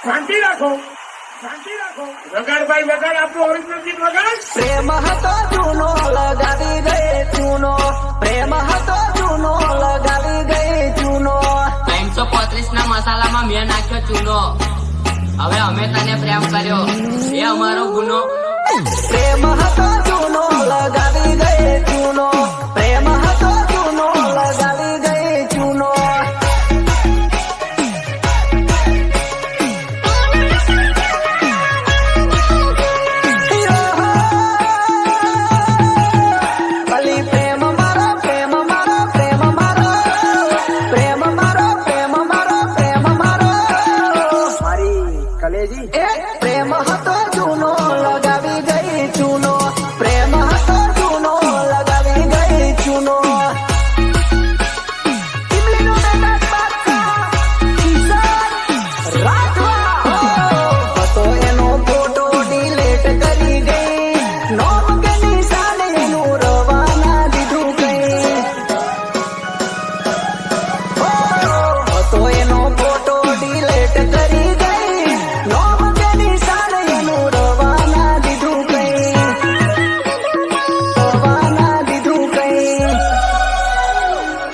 શાંતિ રાખો વગાડ ભાઈ વગાડ આપણું ઓરિજિનલ ગીત વગાડ પ્રેમ હતો જૂનો લગાવી ગઈ ચૂનો પ્રેમ હતો જૂનો લગાવી ગઈ ચૂનો 335 ના મસાલામાં મેં નાખ્યો ચૂનો હવે અમે તને પ્રેમ કર્યો એ અમારો ગુનો પ્રેમ હતો જૂનો લગાવી ગઈ ચૂનો પ્રેમ હતો જૂનો લગાવી ગઈ ચૂનો પ્રેમ હતો જૂનો લગાવી ગઈ ચૂનો પ્રેમ હતો જૂનો લગાવી ગઈ ચૂનો હતો એનો ફોટો ડિલીટ કરી ગઈ નોમ કે નિશાન એનું રવાના દીધું ગઈ હતો એનો ફોટો ડિલીટ કરી ગઈ નોમ કે નિશાન એનું રવાના દીધું ગઈ રવાના દીધું ગઈ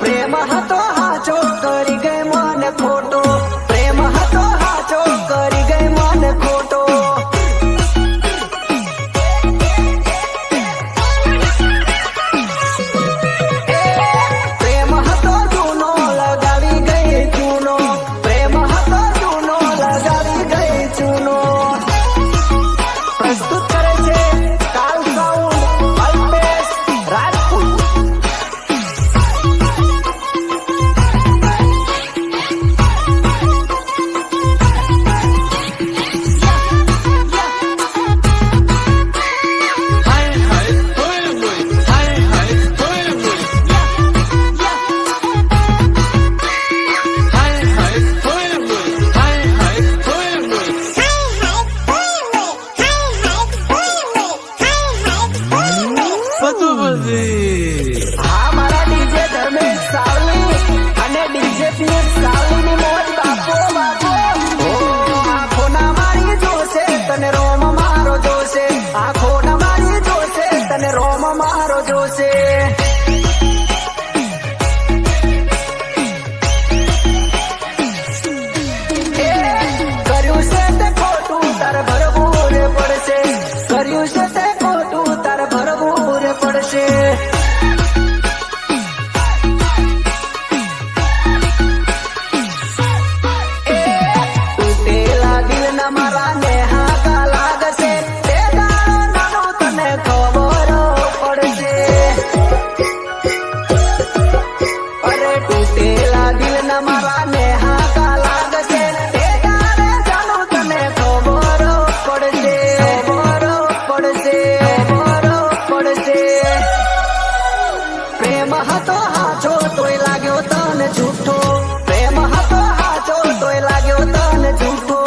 પ્રેમ હતો હાચો કરી ગઈ મને ખોટો પ્રેમ હતો હાચો કરી ગઈ મને ખોટો પ્રેમ હતો જૂનો લગાવી ગઈ ચૂનો પ્રેમ હતો જૂનો લગાવી ગઈ ચૂનો પ્રસ્તુત કરે છે કાલ સાઉન્ડ અલ્પેશ રાજપૂત હા મારા ડીજે ધર્મેશ સાવલી અને ડીજે પીએસ સાવલીની મોજ બાપો બાપો આંખો ના મારી જોશે તને રોમ મારો જોશે આંખો ના મારી જોશે તને રોમ મારો જોશે કર્યું છે તે ખોટું તારે ભરવું રે પડશે કર્યું છે તે ખોટું તારે ભરવું રે પડશે તૂટેલા દિલના મારા ને હાકા લાગશે તે દાડો નાનો તને ખબર પડશે અરે તૂટેલા દિલના મારા ને હાકા લાગશે તે દાડે જાનો તને ખબર પડશે ખબર પડશે ખબર પડશે પ્રેમ હતો હાચો તોય લાગ્યો તને જૂઠો પ્રેમ હતો હાચો તોય લાગ્યો તને જૂઠો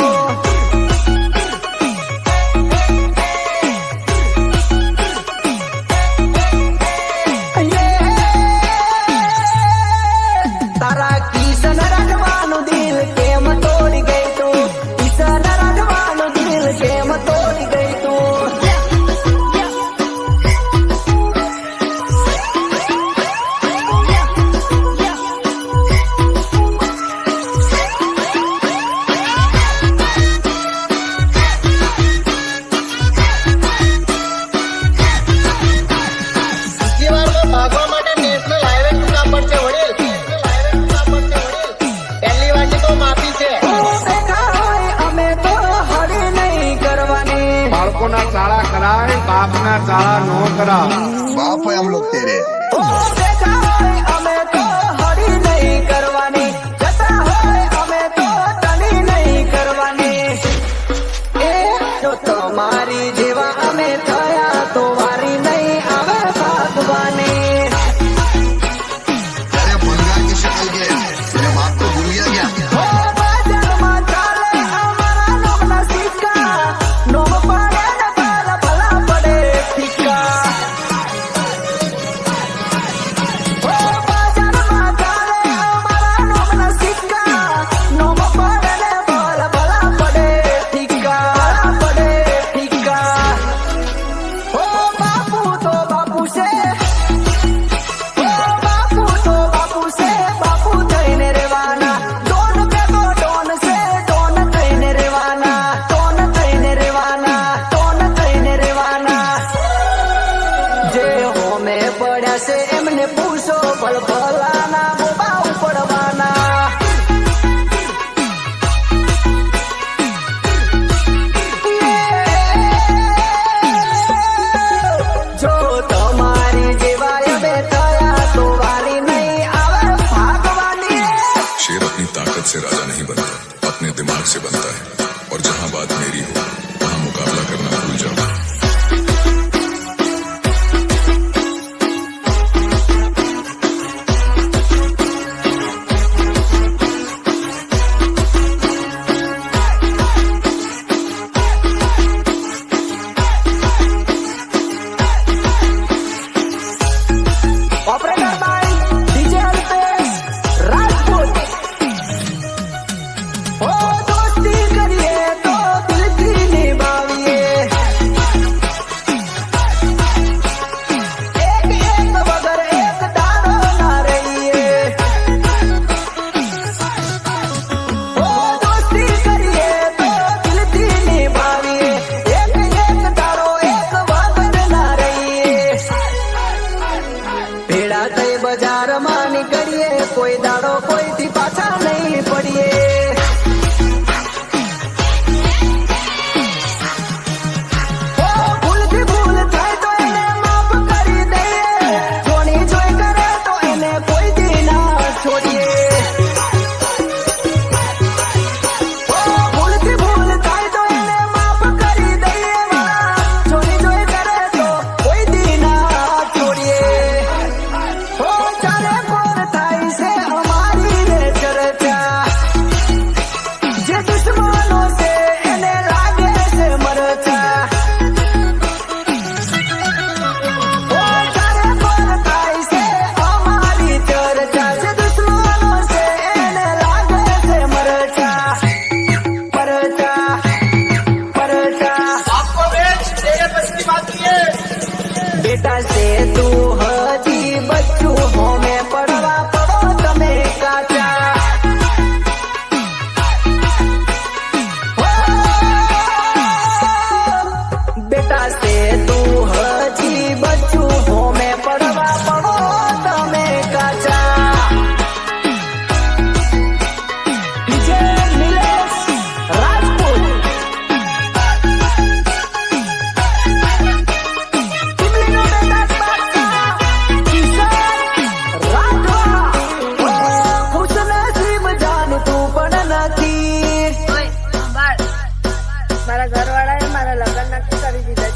તારા કિશન રાઠવાનું દિલ કેમ તોડી ગઈ તું કિશન રાઠવાનું દિલ કેમ તોડી ગઈ તું ભાગવા માટે નેશનલ હાઈવે ટૂંકા પડશે વડીલ પહેલી વાતની તો માફી છે દેખા હોય અમે તો હરી નહીં કરવાની બાળકોના શાળા કરાય બાપના શાળા નો કરાય बाप है हम लोग तेरे દેખા હોય અમે તો હરી નહીં કરવાની જતા હોય અમે તો તની નહીં કરવાની એ જો તમારી જેવા અમે થયા તો વારી નહીં આવે ભાગવાની अरे बंगाल की शक्ल के तेरे बाप को भूल गया क्या ઓ બજારમાં ચાલે અમારા નોમના સિક્કા નોમ પડે ને ભલા ભલા પડે ફિક્કા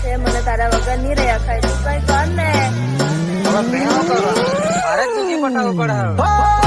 છે, મને તારા વગર નહીં રહ્યા ખાય, તું કઈ કર ને. હવે પ્રેમ કરો, મારે જ બીજી પટાવું પડે હવે.